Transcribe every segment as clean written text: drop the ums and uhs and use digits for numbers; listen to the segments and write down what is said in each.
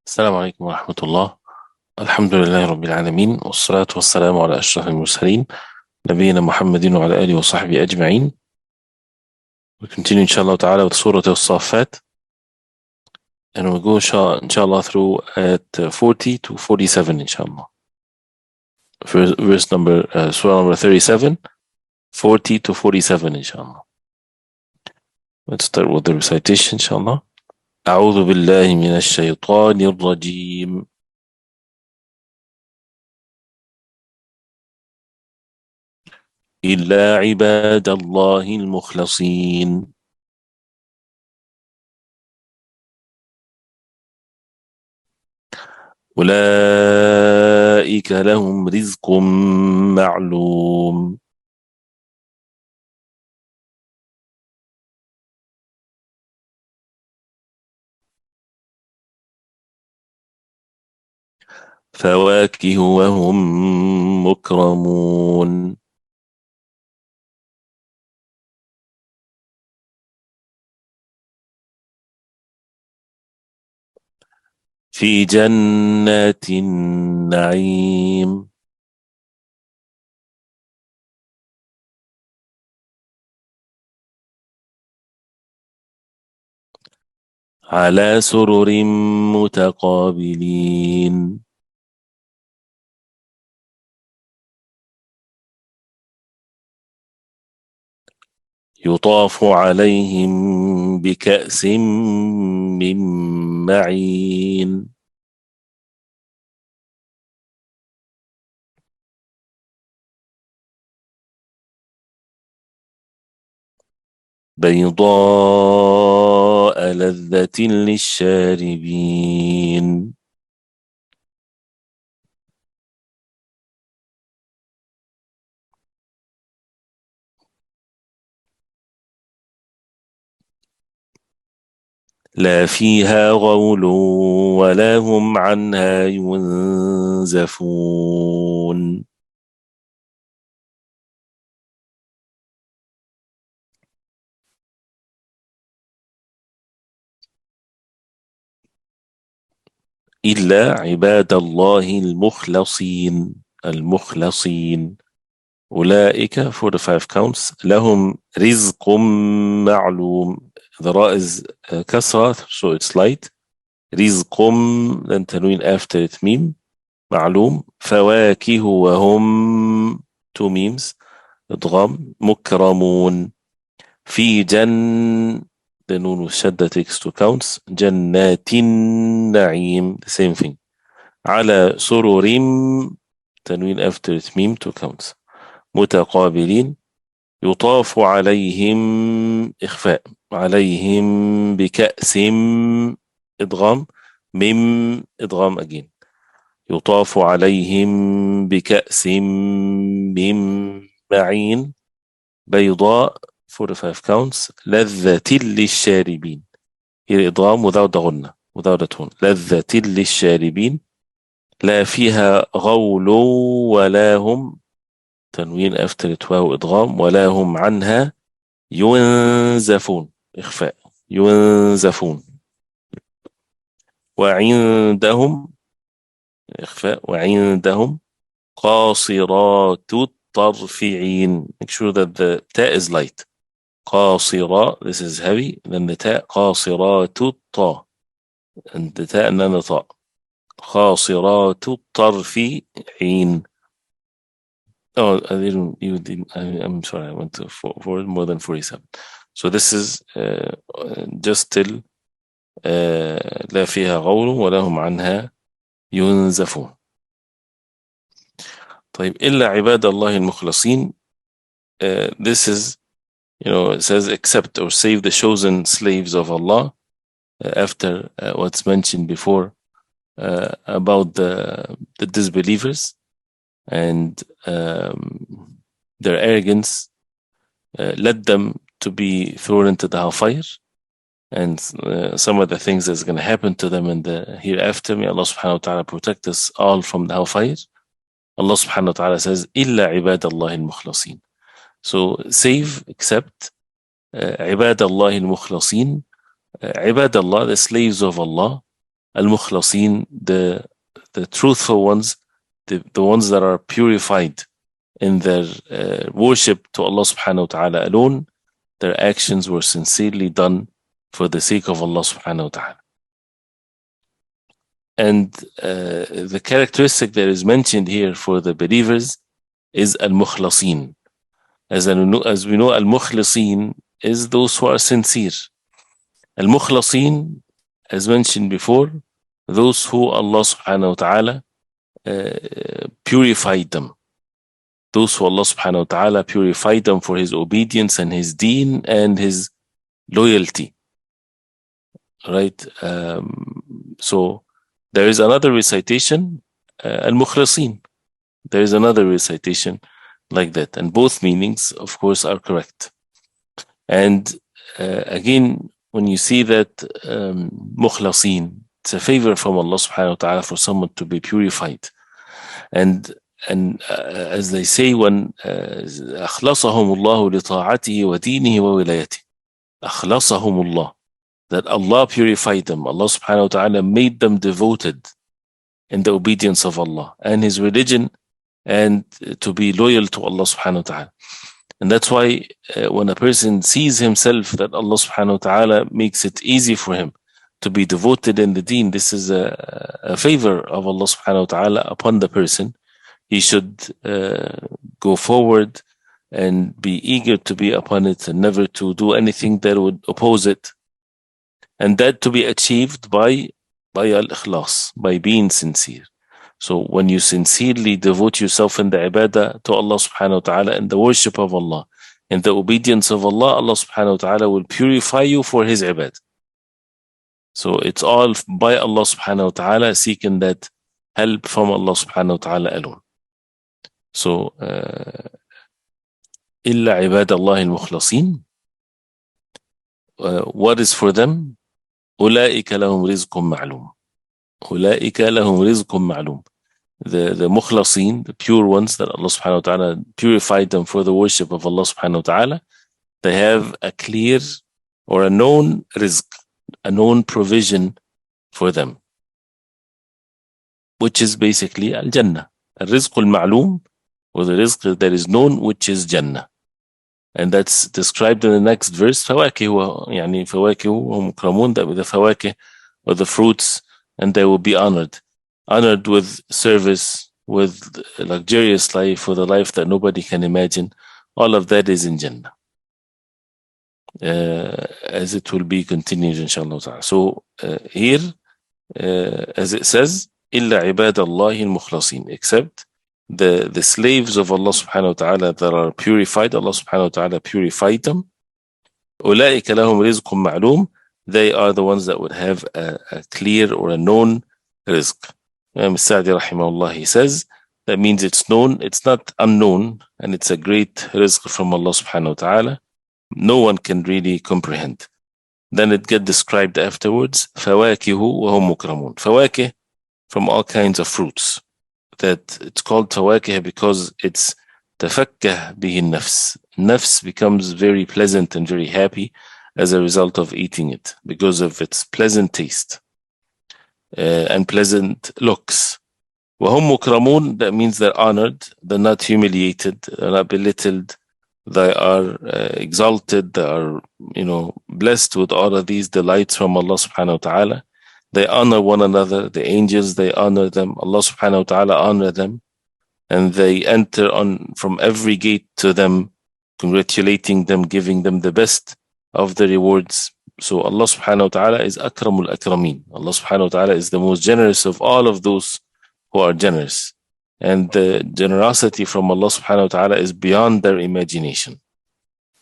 السلام عليكم ورحمة الله. الحمد لله رب العالمين، والصلاة والسلام على أشرف المرسلين نبينا محمد وعلى آله وصحبه أجمعين. We continue inshallah ta'ala with Surah As-Saaffat, and we'll go inshallah through at 40 to 47 inshallah. Verse number, Surah number 37, 40 to 47 inshallah. Let's start with the recitation inshallah. أعوذ بالله من الشيطان الرجيم. إلا عباد الله المخلصين. أولئك لهم رزق معلوم. فواكه وهم مكرمون. في جنات النعيم. على سرر متقابلين. يطاف عليهم بكأس من معين. بيضاء لذة للشاربين. لا فيها غول ولا هم عنها ينزفون. إلا عباد الله المخلصين. المخلصين أولئك for the five counts لهم رزق معلوم. The ra is كسرة so it's light. رزق then تنوين after it ميم معلوم. فواكه وهم two memes إدغام مكرمون. في the نون والشدة takes two counts. جنات النعيم the same thing. على سرر تنوين after it ميم two counts. متقابلين. يطاف عليهم إخفاء عليهم بكأس إدغام ميم إدغام again. يطاف عليهم بكأس من معين بيضاء for the five counts لذة للشاربين. Here إدغام without the غنة without the tone. لذة للشاربين. لا فيها غول ولا هم تنوين after it واو إدغام ولا هم عنها ينزفون إخفاء ينزفون. وعندهم إخفاء وعندهم قاصرات الطرفعين. Make sure that the ta is light. قاصرة this is heavy, then the ta قاصرات الطا and the ta and then the طاء. قاصرات الطرفعين. Oh, I'm sorry, I went to for more than 47. So this is just till لا فيها غول ولا هم عنها ينزفون. طيب إلا عباد الله المخلصين. This is, it says accept or save the chosen slaves of Allah after what's mentioned before about the disbelievers and their arrogance led them to be thrown into the hellfire, and some of the things that's going to happen to them in the hereafter. May Allah subhanahu wa ta'ala protect us all from the hellfire. Allah subhanahu wa ta'ala says إِلَّا عِبَادَ اللَّهِ الْمُخْلَصِينَ. So save, except عِبَادَ اللَّهِ الْمُخْلَصِينَ. عِبَادَ Allah, the slaves of Allah, al-mukhlasin, the truthful ones, the ones that are purified in their worship to Allah subhanahu wa ta'ala alone. Their actions were sincerely done for the sake of Allah subhanahu wa ta'ala. And the characteristic that is mentioned here for the believers is al-mukhlasin. As we know, al-mukhlasin is those who are sincere. Al-mukhlasin, as mentioned before, those who Allah subhanahu wa ta'ala purified them. Those who Allah subhanahu wa ta'ala purified them for His obedience and His deen and His loyalty. Right? So there is another recitation, al-mukhlasin. There is another recitation like that. And both meanings, of course, are correct. And again, when you see that mukhlasin, it's a favor from Allah subhanahu wa ta'ala for someone to be purified. And as they say, when أخلصهم الله لطاعته ودينه وولايته, أخلصهم الله, that Allah purified them. Allah subhanahu wa ta'ala made them devoted in the obedience of Allah and His religion, and to be loyal to Allah subhanahu wa ta'ala. And that's why when a person sees himself that Allah subhanahu wa ta'ala makes it easy for him to be devoted in the deen, this is a favor of Allah subhanahu wa ta'ala upon the person. He should go forward and be eager to be upon it and never to do anything that would oppose it. And that to be achieved by al-ikhlas, by being sincere. So when you sincerely devote yourself in the ibadah to Allah subhanahu wa ta'ala, in the worship of Allah, in the obedience of Allah, Allah subhanahu wa ta'ala will purify you for His ibadah. So it's all by Allah subhanahu wa ta'ala, seeking that help from Allah subhanahu wa ta'ala alone. So إِلَّا عِبَادَ اللَّهِ الْمُخْلَصِينَ, what is for them? أُولَئِكَ لَهُمْ رِزْقٌ مَعْلُومٌ. أُولَئِكَ لَهُمْ رِزْقٌ مَعْلُومٌ. The mukhlasin, the pure ones that Allah subhanahu wa ta'ala purified them for the worship of Allah subhanahu wa ta'ala, they have a clear or a known rizq, a known provision for them, which is basically al-Jannah. Al-Rizq al-Ma'loom, or the rizq that is known, which is Jannah. And that's described in the next verse. فواكه, يعني فواكه ومكرمون, that with the fawakih, or the fruits, and they will be honored. Honored with service, with luxurious life, with a life that nobody can imagine. All of that is in Jannah. As it will be continued, inshallah. So here, as it says, إِلَّا عِبَادَ اللَّهِ الْمُخْلَصِينَ, except the slaves of Allah subhanahu wa ta'ala that are purified. Allah subhanahu wa ta'ala purified them. أُولَئِكَ لَهُمْ رِزْقٌ مَعْلُومٌ, they are the ones that would have a clear or a known rizq. Imam Sa'di rahimahullah, he says, that means it's known, it's not unknown, and it's a great rizq from Allah subhanahu wa ta'ala. No one can really comprehend. Then it gets described afterwards, فَوَاكِهُ وَهُمْ مُكْرَمُونَ. Fawakih, from all kinds of fruits. That it's called fawakih because it's tafakkah bihi nafs. Nafs becomes very pleasant and very happy as a result of eating it, because of its pleasant taste and pleasant looks. وَهُمْ مُكْرَمُونَ, that means they're honored, they're not humiliated, they're not belittled, they are exalted, they are, blessed with all of these delights from Allah subhanahu wa ta'ala. They honor one another, the angels, they honor them, Allah subhanahu wa ta'ala honor them, and they enter on from every gate to them, congratulating them, giving them the best of the rewards. So Allah subhanahu wa ta'ala is akramul akrameen. Allah subhanahu wa ta'ala is the most generous of all of those who are generous. And the generosity from Allah subhanahu wa ta'ala is beyond their imagination,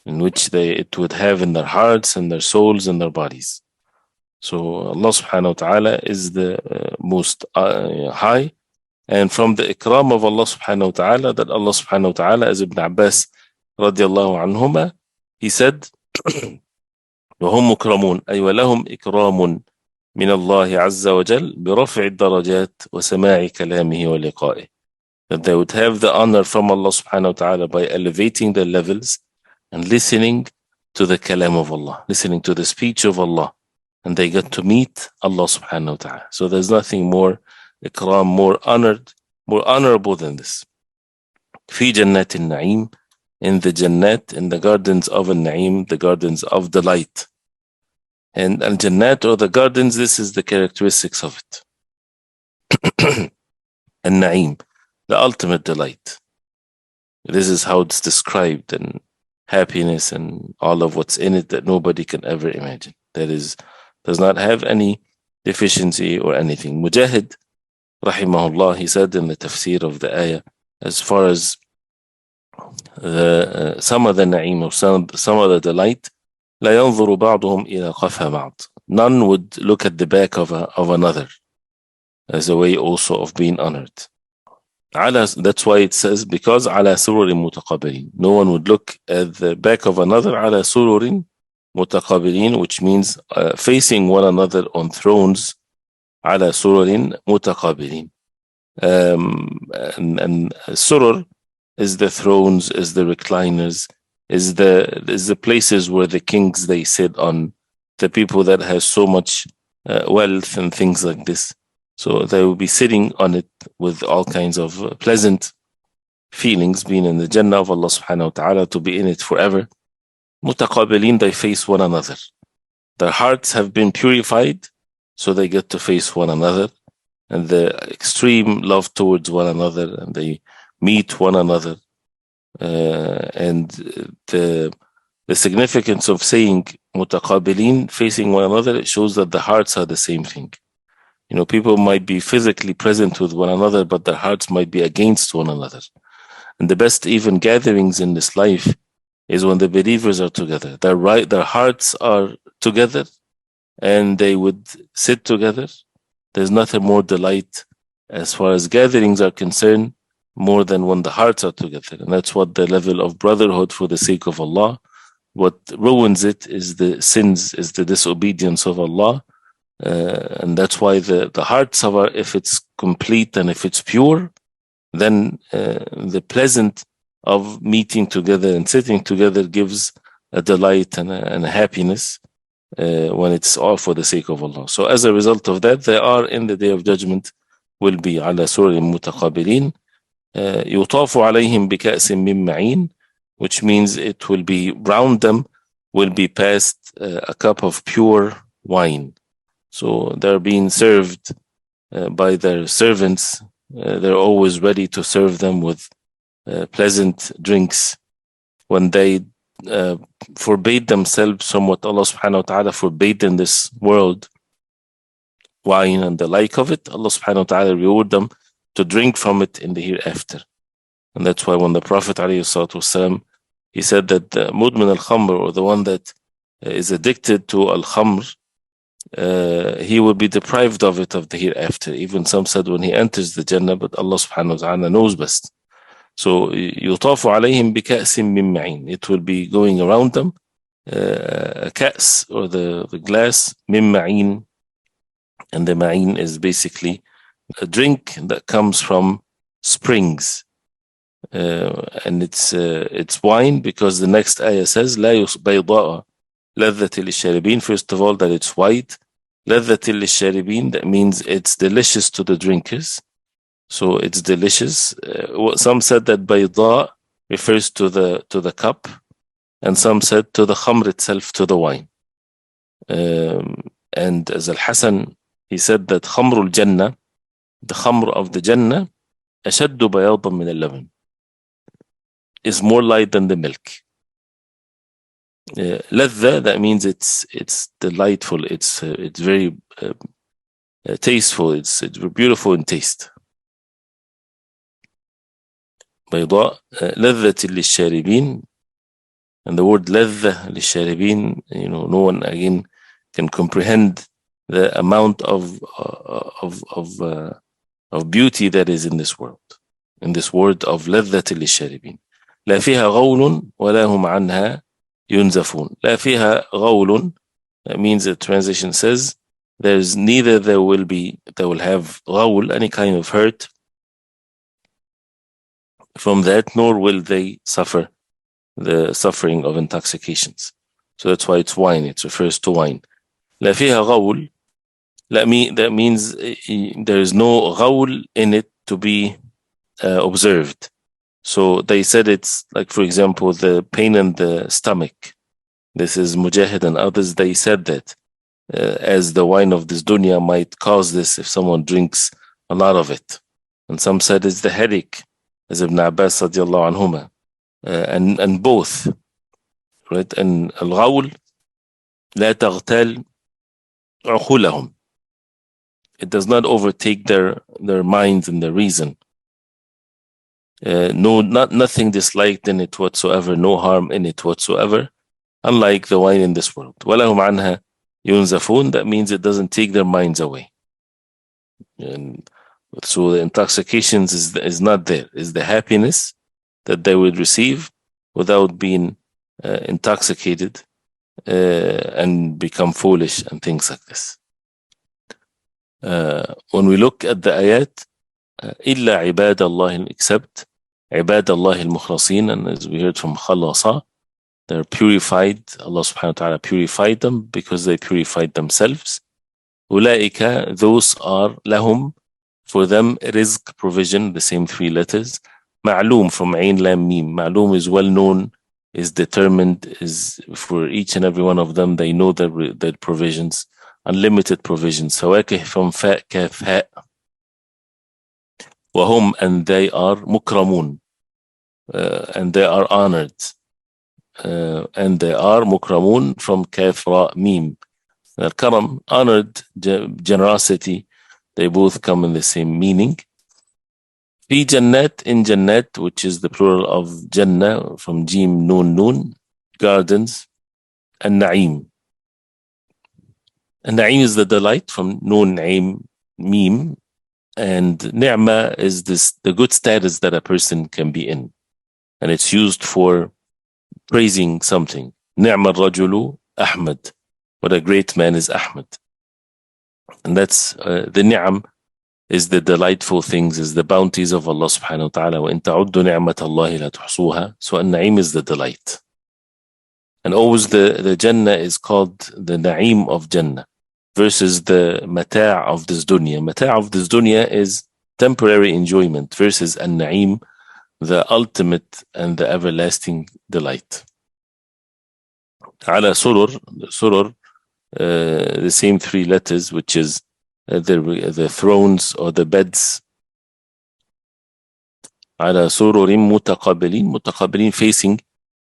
in which it would have in their hearts and their souls and their bodies. So Allah subhanahu wa ta'ala is the most high. And from the ikram of Allah subhanahu wa ta'ala, that Allah subhanahu wa ta'ala, as Ibn Abbas radiallahu anhuma, he said, وهم مكرمون أي ولهم إكرام من الله عز وجل برفع الدرجات وسماع كلامه ولقائه. That they would have the honor from Allah subhanahu wa ta'ala by elevating their levels and listening to the kalam of Allah, listening to the speech of Allah, and they get to meet Allah subhanahu wa ta'ala. So there's nothing more ikram, more honored, more honorable than this. في جنات النعيم, in the Jannat, in the gardens of An-Na'im, the gardens of delight. And Al-Jannat, or the gardens, this is the characteristics of it. An-Na'im, the ultimate delight. This is how it's described, and happiness and all of what's in it that nobody can ever imagine. That is, does not have any deficiency or anything. Mujahid, rahimahullah, he said in the tafsir of the ayah, as far as some of the na'im, or some of the delight, لا ينظر بعضهم إلى قفا بعض. None would look at the back of another as a way also of being honored. That's why it says, because على سرر متقابلين. No one would look at the back of another على سرر متقابلين, which means facing one another on thrones. على سرر متقابلين. And surur is the thrones, is the recliners, is the places where the kings, they sit on, the people that has so much wealth and things like this. So they will be sitting on it with all kinds of pleasant feelings, being in the Jannah of Allah subhanahu wa ta'ala, to be in it forever. Mutaqabilin, they face one another. Their hearts have been purified, so they get to face one another, and the extreme love towards one another, and they meet one another. And the significance of saying mutaqabilin, facing one another, it shows that the hearts are the same thing. You know, people might be physically present with one another, but their hearts might be against one another. And the best even gatherings in this life is when the believers are together. Their hearts are together, and they would sit together. There's nothing more delight as far as gatherings are concerned, more than when the hearts are together. And that's what the level of brotherhood for the sake of Allah. What ruins it is the sins, is the disobedience of Allah. And that's why the hearts of our, if it's complete and if it's pure, then the pleasant of meeting together and sitting together gives a delight and a happiness when it's all for the sake of Allah. So as a result of that, they are in the Day of Judgment will be على سرر متقابلين يطاف عليهم بكأس من معين, which means it will be round them, will be passed a cup of pure wine. So they're being served by their servants. They're always ready to serve them with pleasant drinks. When they forbade themselves from what Allah subhanahu wa ta'ala forbade in this world, wine and the like of it, Allah subhanahu wa ta'ala reward them to drink from it in the hereafter. And that's why when the Prophet ﷺ, he said that the mudmin al-khamr, or the one that is addicted to al-khamr, he will be deprived of it of the hereafter. Even some said when he enters the Jannah, but Allah subhanahu wa ta'ala knows best. So يطاف عليهم بكأس من معين. It will be going around them a كأس, or the glass, من معين. And the ma'in is basically a drink that comes from springs. And it's wine, because the next ayah says لا بيضاء لذة للشاربين. First of all, that it's white. لذة للشاربين, that means it's delicious to the drinkers. So it's delicious. Some said that bayda refers to the cup, and some said to the khamr itself, to the wine. And as Al-Hasan, he said that khamrul jannah, the khamr of the Jannah, أشد بياضا من اللبن, is more light than the milk. Ladha, that means it's delightful, it's very tasteful, it's beautiful in taste. بيضاء لذة للشاربين. And the word لذة للشاربين, you know, no one again can comprehend the amount of beauty that is in this world, in this word of لذة للشاربين. لا فيها غول ولا هم عنها ينزفون. لا فيها غول, that means the translation says there's neither they will have غول, any kind of hurt from that, nor will they suffer the suffering of intoxications. So that's why it's wine, it refers to wine. لا فيها غول. That means there is no غول in it to be observed. So they said it's like, for example, the pain in the stomach. This is Mujahid and others. They said that as the wine of this dunya might cause this if someone drinks a lot of it. And some said it's the headache, as Ibn Abbas radiallahu anhuma. And both, right? And الغول لا تغتال عقولهم. It does not overtake their minds and their reason. Nothing disliked in it whatsoever, no harm in it whatsoever, unlike the wine in this world. وَلَهُمْ عَنْهَا يُنْزَفُونَ. That means it doesn't take their minds away. And so the intoxications is not there. It's the happiness that they would receive without being intoxicated and become foolish and things like this. When we look at the ayat, إِلَّا عِبَادَ اللَّهِ, except عِبَادَ اللَّهِ الْمُخْلَصِينَ, and as we heard from خَلَّصَ, they're purified. Allah subhanahu wa ta'ala purified them because they purified themselves. أُولَئِكَ, those are لَهُمْ, for them, rizq, provision, the same three letters. Ma'loom, from Ain Lam Mim. Ma'loom is well known, is determined, is for each and every one of them, they know their provisions, unlimited provisions. Fawakih from Fa, Kaf, Ha. Wahum, and they are mukramun, and they are honored. And they are mukramun from Kaf, Ra, Mim. Karam, honored, generosity, they both come in the same meaning. Fi Jannat, in Jannat, which is the plural of Jannah, from Jim, Nun, Nun, gardens, and Na'im. And Na'im is the delight, from Nun, Na'im, Mim, and Ni'ma is the good status that a person can be in. And it's used for praising something. Ni'ma rajulu Ahmad. What a great man is Ahmad. And that's the ni'am is the delightful things, is the bounties of Allah subhanahu wa ta'ala. وَإِن تَعُدُّ نِعْمَةَ اللَّهِ لَا تُحْصُوهَا. So an-na'im is the delight. And always the Jannah is called the na'im of Jannah versus the mata' of this dunya. Mata' of this dunya is temporary enjoyment versus an-na'im, the ultimate and the everlasting delight. على surur, the same three letters, which is the thrones or the beds. على سرر متقابلين, facing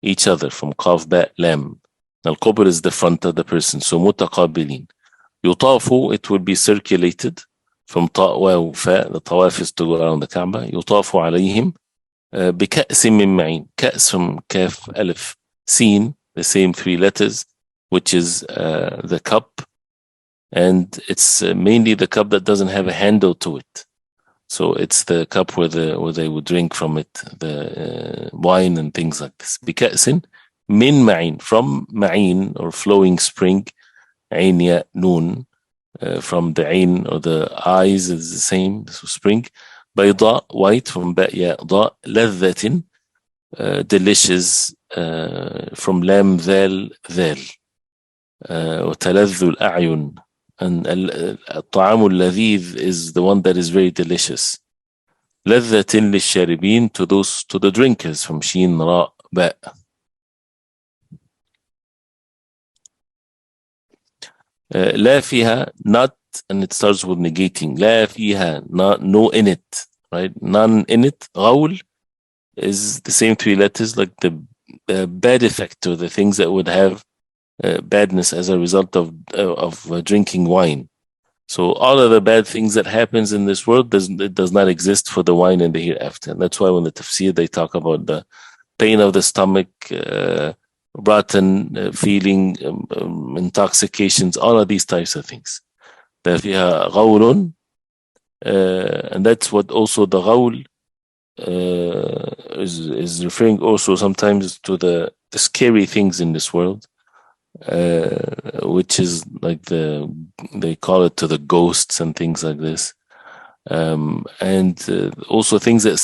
each other, from Qaf, Ba, Lam. Al-Qabr is the front of the person, so متقابلين. يطاف, it will be circulated, from Ta, Waw, Fa, the tawaf is to go around the Kaaba. يطاف عليهم بكأس من معين. كأس from Kaf, Alif, Sin, the same three letters, which is the cup, and it's mainly the cup that doesn't have a handle to it. So it's the cup where they would drink from it, the wine and things like this. بكأس من معين, from معين or flowing spring. عين ياء نون, from the عين or the eyes is the same, so spring. بيضاء, white, from باء ياء ضاء. لذة, delicious, from لام ذال ذال. وتلذ الأعين, and الطعام اللذيذ is the one that is very delicious. لذة للشاربين, to the drinkers, from شين راء باء. لا فيها, not, and it starts with negating. لا فيها, not, no in it, right? None in it. غول is the same three letters, like the bad effect, or the things that would have badness as a result of drinking wine. So all of the bad things that happens in this world does not exist for the wine in the hereafter. And that's why when the Tafseer, they talk about the pain of the stomach, rotten feeling, intoxications, all of these types of things. فيها غول, and that's what also the غول is referring also sometimes to the scary things in this world, which is like they call it to the ghosts and things like this, and also things that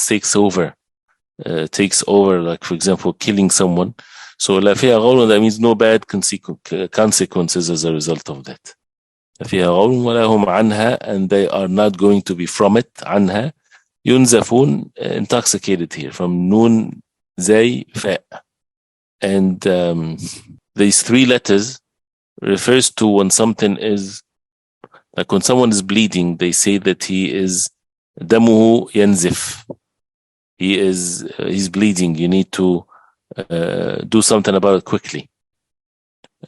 takes over, like for example killing someone. So لا فيها غول, that means no bad consequences as a result of that. فيها غول ولا هم عنها, and they are not going to be from it. عنها ينزفون, intoxicated here from nun zay fa. And these three letters refers to when something is, like when someone is bleeding, they say that he is damuhu yanzif. He's bleeding. You need to do something about it quickly.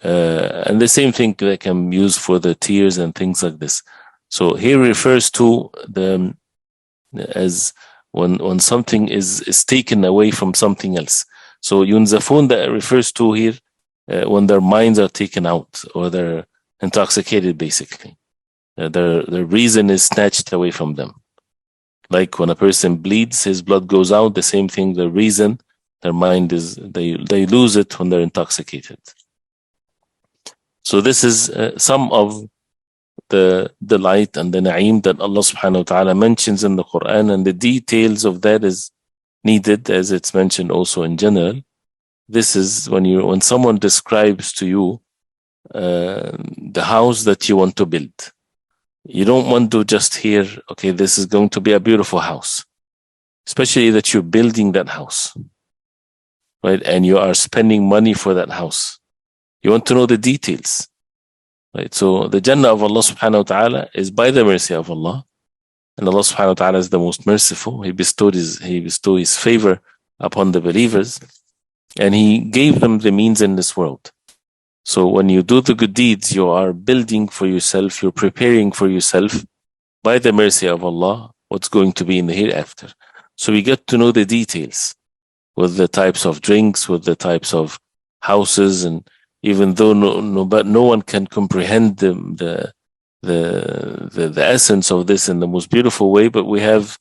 And the same thing they can use for the tears and things like this. So here refers to the as when something is taken away from something else. So yunzafun, that refers to here when their minds are taken out or they're intoxicated, basically. Their reason is snatched away from them. Like when a person bleeds, his blood goes out. The same thing, the reason, their mind is, they lose it when they're intoxicated. So this is some of the delight and the na'im that Allah subhanahu wa ta'ala mentions in the Quran, and the details of that is needed, as it's mentioned also in general. This is when someone describes to you the house that you want to build. You don't want to just hear, okay, this is going to be a beautiful house, especially that you're building that house, right? And you are spending money for that house. You want to know the details, right? So the Jannah of Allah subhanahu wa ta'ala is by the mercy of Allah, and Allah subhanahu wa ta'ala is the most merciful. He bestowed his favor upon the believers, and He gave them the means in this world. So when you do the good deeds, you are building for yourself, you're preparing for yourself by the mercy of Allah what's going to be in the hereafter. So we get to know the details with the types of drinks, with the types of houses, and even though no one can comprehend the essence of this in the most beautiful way, but we have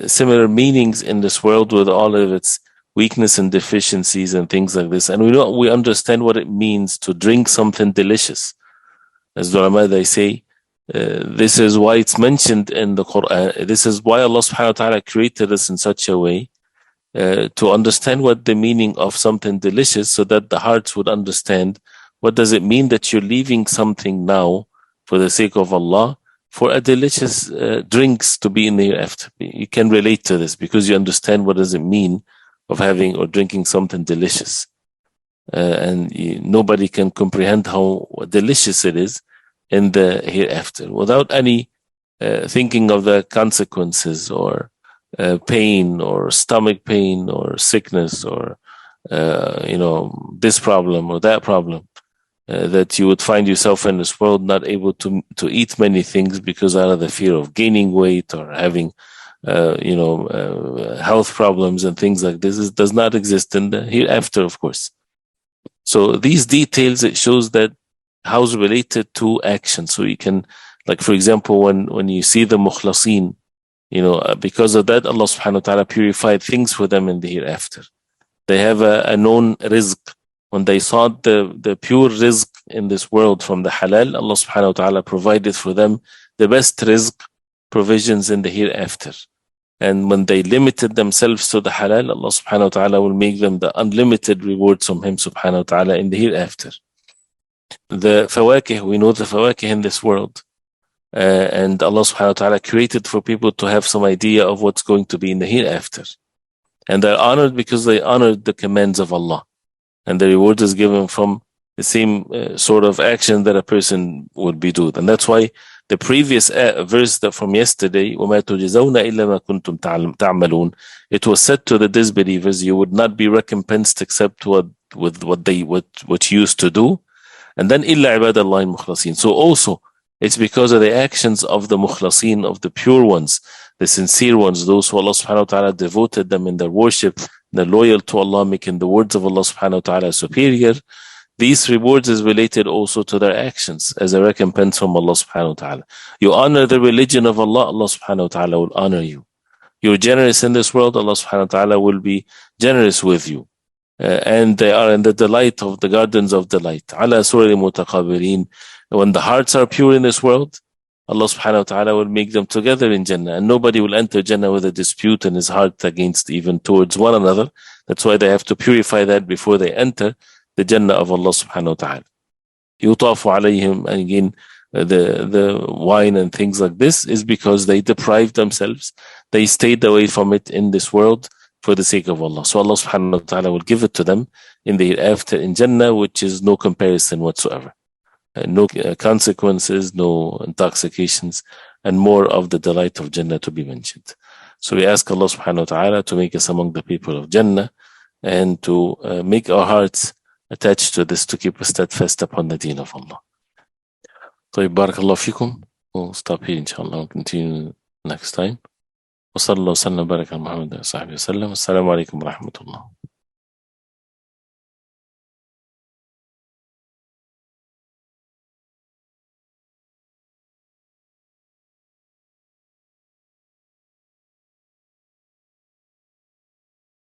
similar meanings in this world with all of its weakness and deficiencies and things like this. And we understand what it means to drink something delicious. As the ulama, they say, this is why it's mentioned in the Quran. This is why Allah subhanahu wa ta'ala created us in such a way to understand what the meaning of something delicious, so that the hearts would understand what does it mean that you're leaving something now for the sake of Allah for a delicious drinks to be in the hereafter. You can relate to this because you understand what does it mean of having or drinking something delicious. Nobody can comprehend how delicious it is in the hereafter without any thinking of the consequences or pain or stomach pain or sickness or this problem or that problem, that you would find yourself in this world not able to eat many things because out of the fear of gaining weight or having health problems and things like this. Does not exist in the hereafter, of course. So these details, it shows that how it's related to action. So you can, like for example, when you see the mukhlasin, because of that, Allah subhanahu wa ta'ala purified things for them in the hereafter. They have a known rizq. When they sought the pure rizq in this world from the halal, Allah subhanahu wa ta'ala provided for them the best rizq provisions in the hereafter. And when they limited themselves to the halal, Allah subhanahu wa ta'ala will make them the unlimited rewards from Him subhanahu wa ta'ala in the hereafter. The fawakih, we know the fawakih in this world. And Allah subhanahu wa ta'ala created for people to have some idea of what's going to be in the hereafter. And they're honored because they honored the commands of Allah. And the reward is given from the same sort of action that a person would be doing. And that's why the previous verse that from yesterday, وَمَا تُجْزَوْنَ إِلَّا مَا كُنْتُمْ تَعْمَلُونَ, it was said to the disbelievers, you would not be recompensed except what you used to do. And then إِلَّا عِبَادَ اللَّهِ الْمُخْلَصِينَ. So also, it's because of the actions of the mukhlasin, of the pure ones, the sincere ones, those who Allah subhanahu wa ta'ala devoted them in their worship, they're loyal to Allah, making the words of Allah subhanahu wa ta'ala superior. These rewards is related also to their actions as a recompense from Allah subhanahu wa ta'ala. You honor the religion of Allah, Allah subhanahu wa ta'ala will honor you. You're generous in this world, Allah subhanahu wa ta'ala will be generous with you. And they are in the delight of the gardens of delight. Ala surah mutaqabilin. When the hearts are pure in this world, Allah subhanahu wa ta'ala will make them together in Jannah. And nobody will enter Jannah with a dispute in his heart against even towards one another. That's why they have to purify that before they enter the Jannah of Allah subhanahu wa ta'ala. يُطَافُ عَلَيْهِمْ, and again, the wine and things like this is because they deprived themselves. They stayed away from it in this world for the sake of Allah. So Allah subhanahu wa ta'ala will give it to them in the hereafter in Jannah, which is no comparison whatsoever. No consequences, no intoxications, and more of the delight of Jannah to be mentioned. So we ask Allah subhanahu wa ta'ala to make us among the people of Jannah and to make our hearts attached to this, to keep us steadfast upon the deen of Allah. طيب بارك الله فيكم. We'll stop here inshallah. We'll continue next time. وصلى الله وسلم وبارك على محمد وصحبه وسلم. السلام عليكم ورحمة الله.